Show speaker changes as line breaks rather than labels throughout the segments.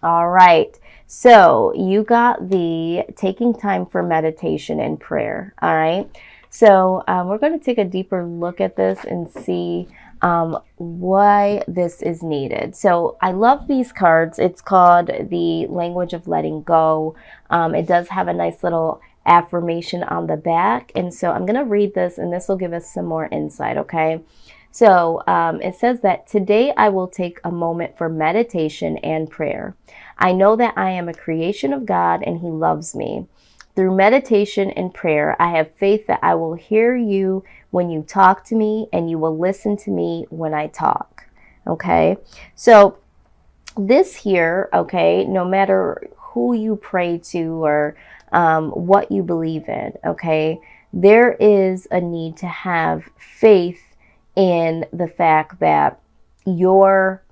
All right. So you got the taking time for meditation and prayer. All right. So we're going to take a deeper look at this and see why this is needed. So I love these cards. It's called the language of letting go. It does have a nice little affirmation on the back. And so I'm going to read this and this will give us some more insight. Okay. So it says that today I will take a moment for meditation and prayer. I know that I am a creation of God and He loves me. Through meditation and prayer, I have faith that I will hear you when you talk to me and you will listen to me when I talk. Okay, so this here, okay, no matter who you pray to or what you believe in, okay, there is a need to have faith in the fact that your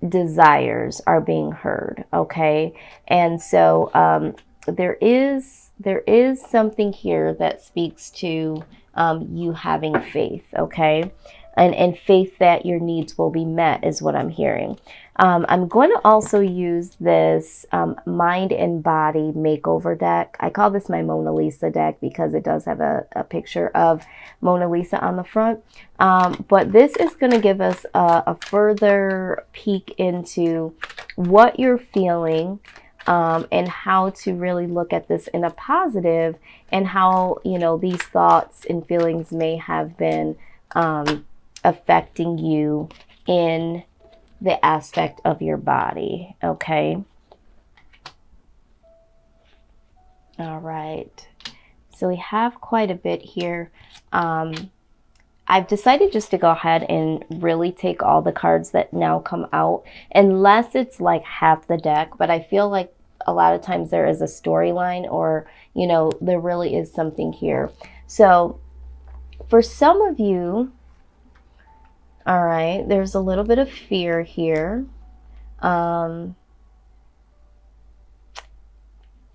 desires are being heard, okay? And so there is something here that speaks to you having faith, okay? And faith that your needs will be met is what I'm hearing. I'm going to also use this mind and body makeover deck. I call this my Mona Lisa deck because it does have a picture of Mona Lisa on the front. But this is going to give us a further peek into what you're feeling and how to really look at this in a positive, and how, you know, these thoughts and feelings may have been affecting you in the aspect of your body. Okay. All right. So we have quite a bit here. I've decided just to go ahead and really take all the cards that now come out, unless it's like half the deck. But I feel like a lot of times there is a storyline, or, you know, there really is something here. So for some of you, all right, there's a little bit of fear here.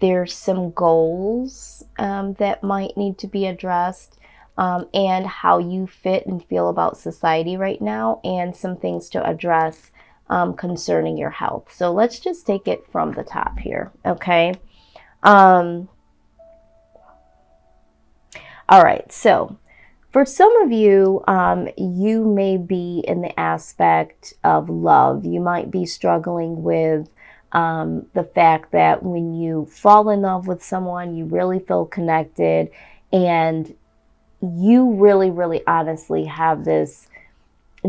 There's some goals that might need to be addressed, and how you fit and feel about society right now, and some things to address concerning your health. So let's just take it from the top here, okay? All right, so for some of you, you may be in the aspect of love. You might be struggling with the fact that when you fall in love with someone, you really feel connected, and you really, really honestly have this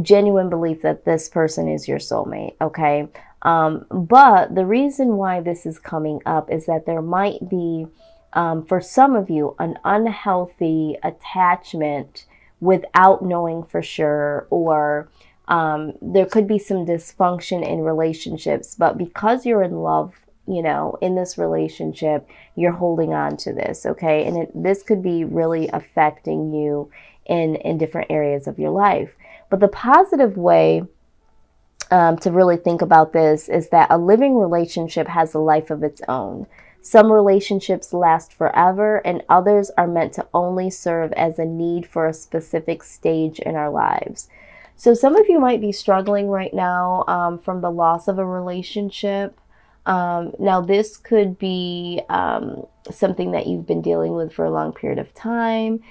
genuine belief that this person is your soulmate, okay? But the reason why this is coming up is that there might be, for some of you, an unhealthy attachment without knowing for sure, or there could be some dysfunction in relationships, but because you're in love, you know, in this relationship, you're holding on to this, okay? And this could be really affecting you in different areas of your life. But the positive way to really think about this is that a living relationship has a life of its own. Some relationships last forever, and others are meant to only serve as a need for a specific stage in our lives. So some of you might be struggling right now from the loss of a relationship. Now, this could be something that you've been dealing with for a long period of time.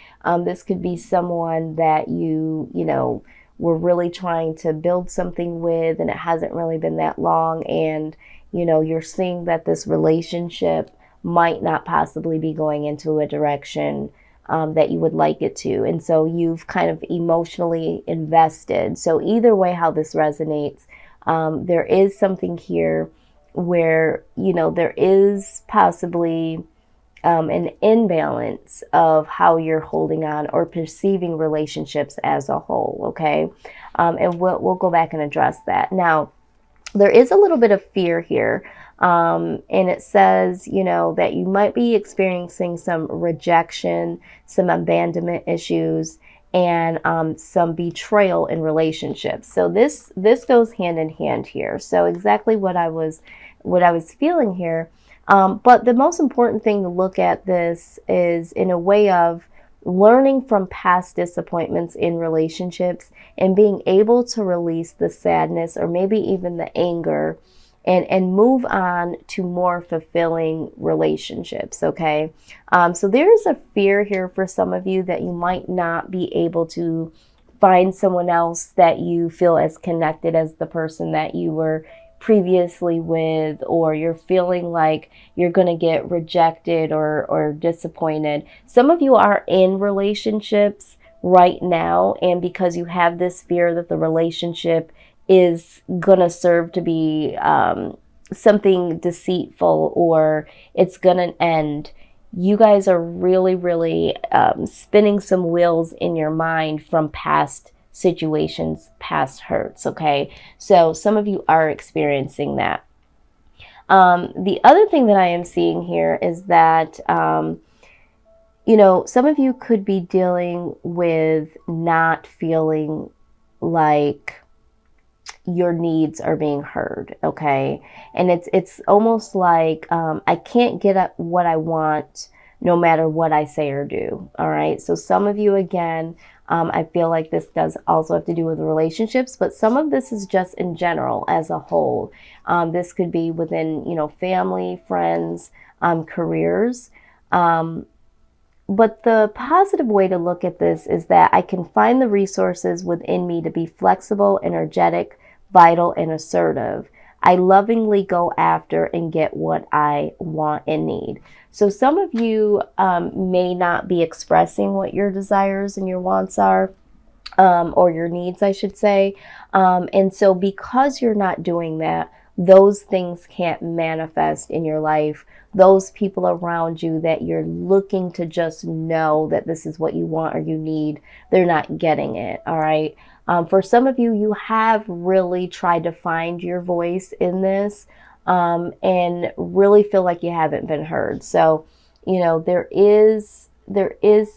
This could be someone that you know, were really trying to build something with, and it hasn't really been that long. And, you know, you're seeing that this relationship might not possibly be going into a direction that you would like it to. And so you've kind of emotionally invested. So either way, how this resonates, there is something here where, you know, there is possibly an imbalance of how you're holding on or perceiving relationships as a whole, okay? And we'll go back and address that. Now, there is a little bit of fear here, and it says, you know, that you might be experiencing some rejection, some abandonment issues, and some betrayal in relationships. So this goes hand in hand here. So exactly what I was feeling here. But the most important thing to look at this is in a way of learning from past disappointments in relationships and being able to release the sadness or maybe even the anger and move on to more fulfilling relationships, okay? So there's a fear here for some of you that you might not be able to find someone else that you feel as connected as the person that you were previously with, or you're feeling like you're going to get rejected or disappointed. Some of you are in relationships right now, and because you have this fear that the relationship is going to serve to be something deceitful or it's going to end, you guys are really, really spinning some wheels in your mind from past situations, past hurts, okay? So some of you are experiencing that. The other thing that I am seeing here is that, some of you could be dealing with not feeling like your needs are being heard, okay? And it's almost like I can't get at what I want no matter what I say or do, all right? So some of you, again, I feel like this does also have to do with relationships, but some of this is just in general as a whole. This could be within, family, friends, careers. But the positive way to look at this is that I can find the resources within me to be flexible, energetic, vital, and assertive. I lovingly go after and get what I want and need. So some of you may not be expressing what your desires and your wants are, or your needs, I should say. And so because you're not doing that, those things can't manifest in your life. Those people around you that you're looking to just know that this is what you want or you need, they're not getting it, all right? For some of you, you have really tried to find your voice in this and really feel like you haven't been heard. So, there is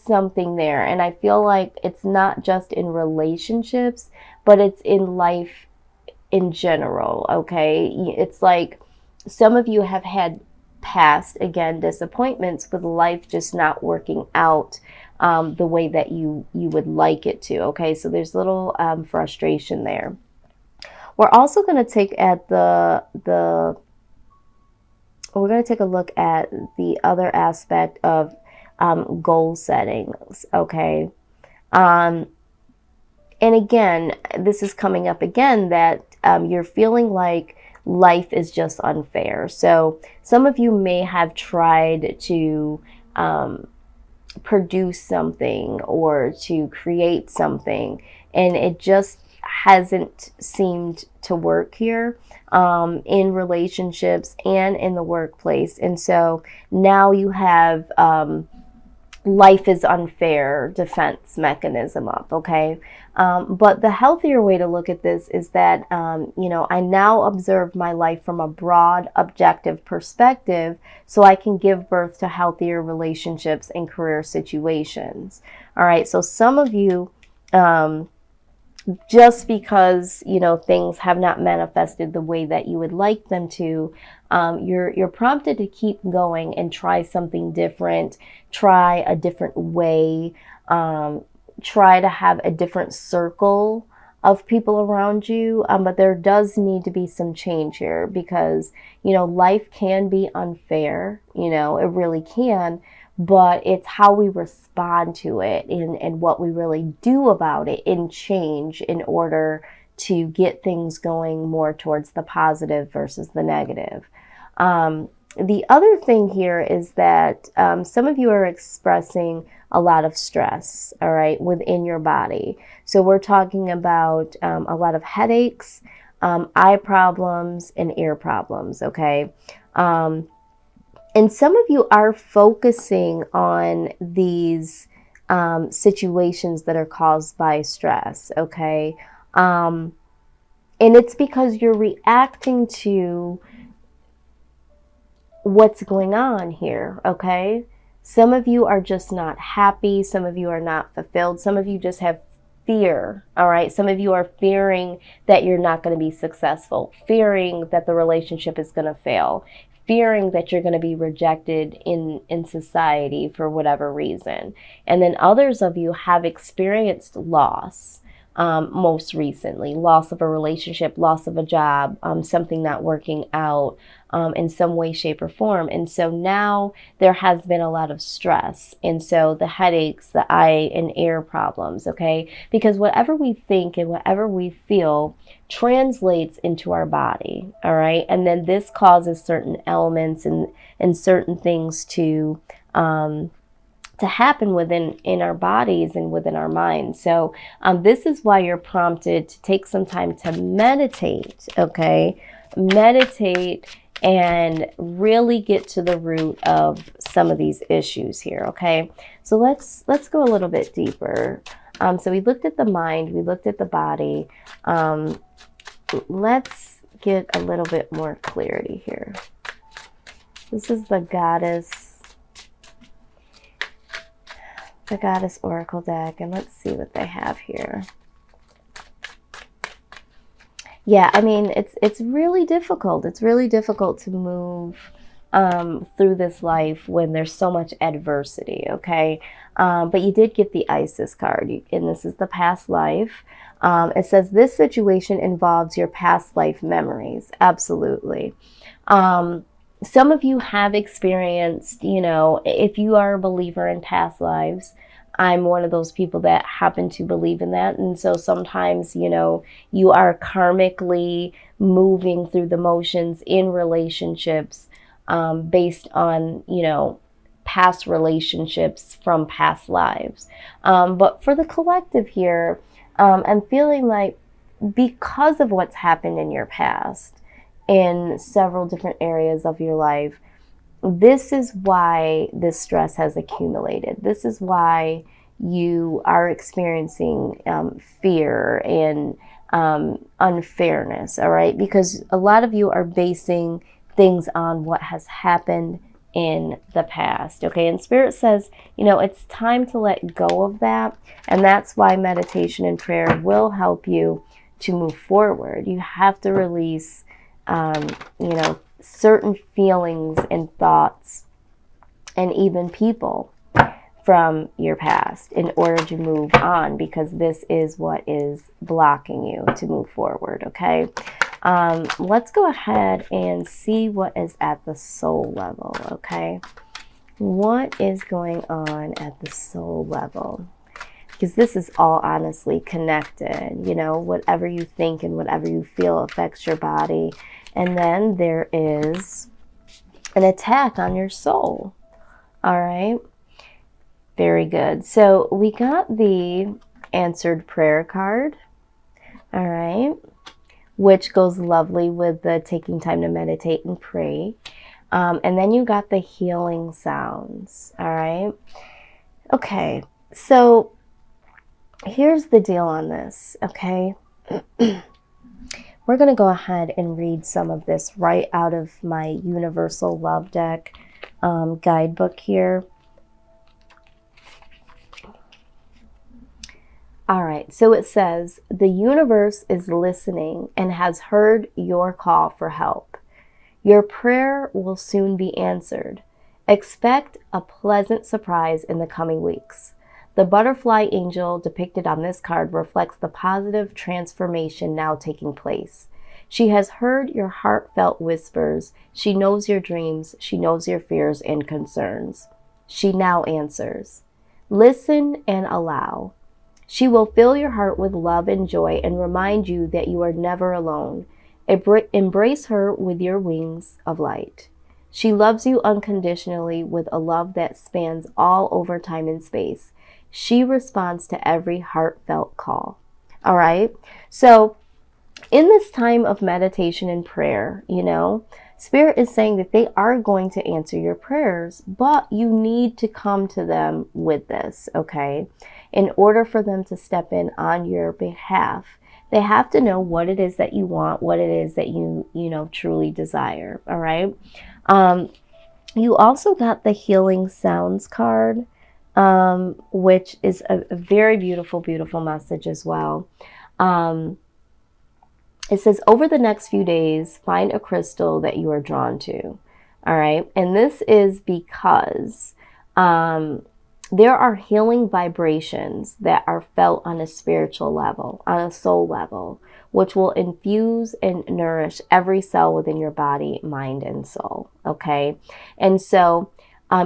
something there. And I feel like it's not just in relationships, but it's in life in general, okay? It's like some of you have had past, again, disappointments with life just not working out the way that you would like it to, okay? So there's a little frustration there. We're also going to take we're going to take a look at the other aspect of goal settings, okay? And again, this is coming up again that you're feeling like life is just unfair. So some of you may have tried to produce something or to create something, and it just hasn't seemed to work here in relationships and in the workplace. And so now you have life is unfair defense mechanism up, okay? But the healthier way to look at this is that, I now observe my life from a broad, objective perspective so I can give birth to healthier relationships and career situations. All right, so some of you, just because, things have not manifested the way that you would like them to, you're prompted to keep going and try something different, try a different way, try to have a different circle of people around you. But there does need to be some change here because, life can be unfair, it really can. But it's how we respond to it and what we really do about it in change in order to get things going more towards the positive versus the negative. The other thing here is that some of you are expressing a lot of stress, all right, within your body. So we're talking about a lot of headaches, eye problems, and ear problems, okay? And some of you are focusing on these situations that are caused by stress, okay? And it's because you're reacting to what's going on here, okay? Some of you are just not happy. Some of you are not fulfilled. Some of you just have fear, all right? Some of you are fearing that you're not going to be successful, fearing that the relationship is going to fail, fearing that you're going to be rejected in society for whatever reason. And then others of you have experienced loss, most recently. Loss of a relationship, loss of a job, something not working out in some way, shape, or form. And so now there has been a lot of stress. And so the headaches, the eye and ear problems, okay? Because whatever we think and whatever we feel translates into our body, all right? And then this causes certain elements and certain things to happen in our bodies and within our minds. So this is why you're prompted to take some time to meditate, okay? Meditate and really get to the root of some of these issues here, okay? So let's go a little bit deeper. So we looked at the mind, we looked at the body. Let's get a little bit more clarity here. This is the Goddess Oracle deck, and let's see what they have here. Yeah, I mean, it's really difficult. It's really difficult to move through this life when there's so much adversity, okay? But you did get the Isis card, and this is the past life. It says this situation involves your past life memories. Absolutely. Some of you have experienced, if you are a believer in past lives, I'm one of those people that happen to believe in that. And so sometimes, you are karmically moving through the motions in relationships based on, past relationships from past lives. But for the collective here, I'm feeling like because of what's happened in your past, in several different areas of your life, this is why this stress has accumulated. This is why you are experiencing fear and unfairness, all right? Because a lot of you are basing things on what has happened in the past, okay? And Spirit says, it's time to let go of that. And that's why meditation and prayer will help you to move forward. You have to release certain feelings and thoughts and even people from your past in order to move on, because this is what is blocking you to move forward, okay? Let's go ahead and see what is at the soul level, okay? What is going on at the soul level? Because this is all honestly connected, whatever you think and whatever you feel affects your body. And then there is an attack on your soul. All right. Very good. So we got the answered prayer card. All right. Which goes lovely with the taking time to meditate and pray. And then you got the healing sounds. All right. Okay. So here's the deal on this. Okay. We're going to go ahead and read some of this right out of my Universal Love Deck guidebook here. All right, so it says, the universe is listening and has heard your call for help. Your prayer will soon be answered. Expect a pleasant surprise in the coming weeks. The butterfly angel depicted on this card reflects the positive transformation now taking place. She has heard your heartfelt whispers. She knows your dreams. She knows your fears and concerns. She now answers. Listen and allow. She will fill your heart with love and joy and remind you that you are never alone. Embrace her with your wings of light. She loves you unconditionally with a love that spans all over time and space. She responds to every heartfelt call. All right. So in this time of meditation and prayer, Spirit is saying that they are going to answer your prayers, but you need to come to them with this, okay? In order for them to step in on your behalf, they have to know what it is that you want, what it is that you truly desire, all right? You also got the Healing Sounds card, which is a very beautiful, beautiful message as well. It says, over the next few days, find a crystal that you are drawn to. All right. And this is because there are healing vibrations that are felt on a spiritual level, on a soul level, which will infuse and nourish every cell within your body, mind, and soul. Okay. And so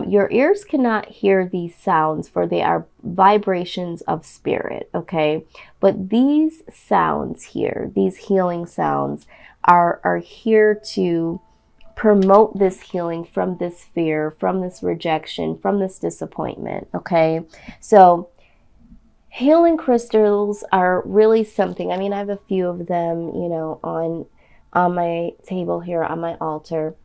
your ears cannot hear these sounds, for they are vibrations of spirit. Okay. But these sounds here, these healing sounds, are here to promote this healing from this fear, from this rejection, from this disappointment. Okay. So healing crystals are really something. I mean, I have a few of them, on my table here on my altar.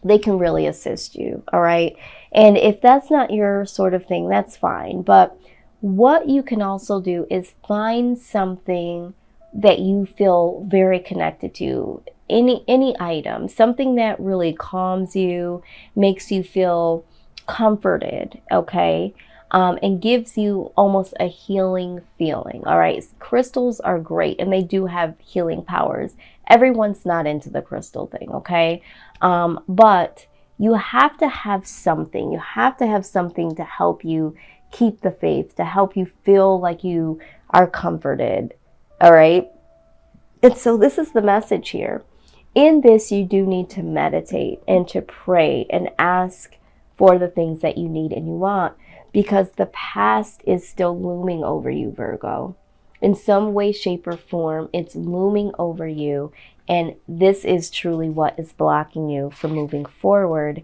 They can really assist you. All right. And if that's not your sort of thing, that's fine. But what you can also do is find something that you feel very connected to, any item, something that really calms you, makes you feel comforted, okay, and gives you almost a healing feeling. All right, crystals are great and they do have healing powers. Everyone's not into the crystal thing, okay, but you have to have something. You have to have something to help you keep the faith, to help you feel like you are comforted. All right. And so this is the message here. In this, you do need to meditate and to pray and ask for the things that you need and you want, because the past is still looming over you, Virgo. In some way, shape, or form, it's looming over you. And this is truly what is blocking you from moving forward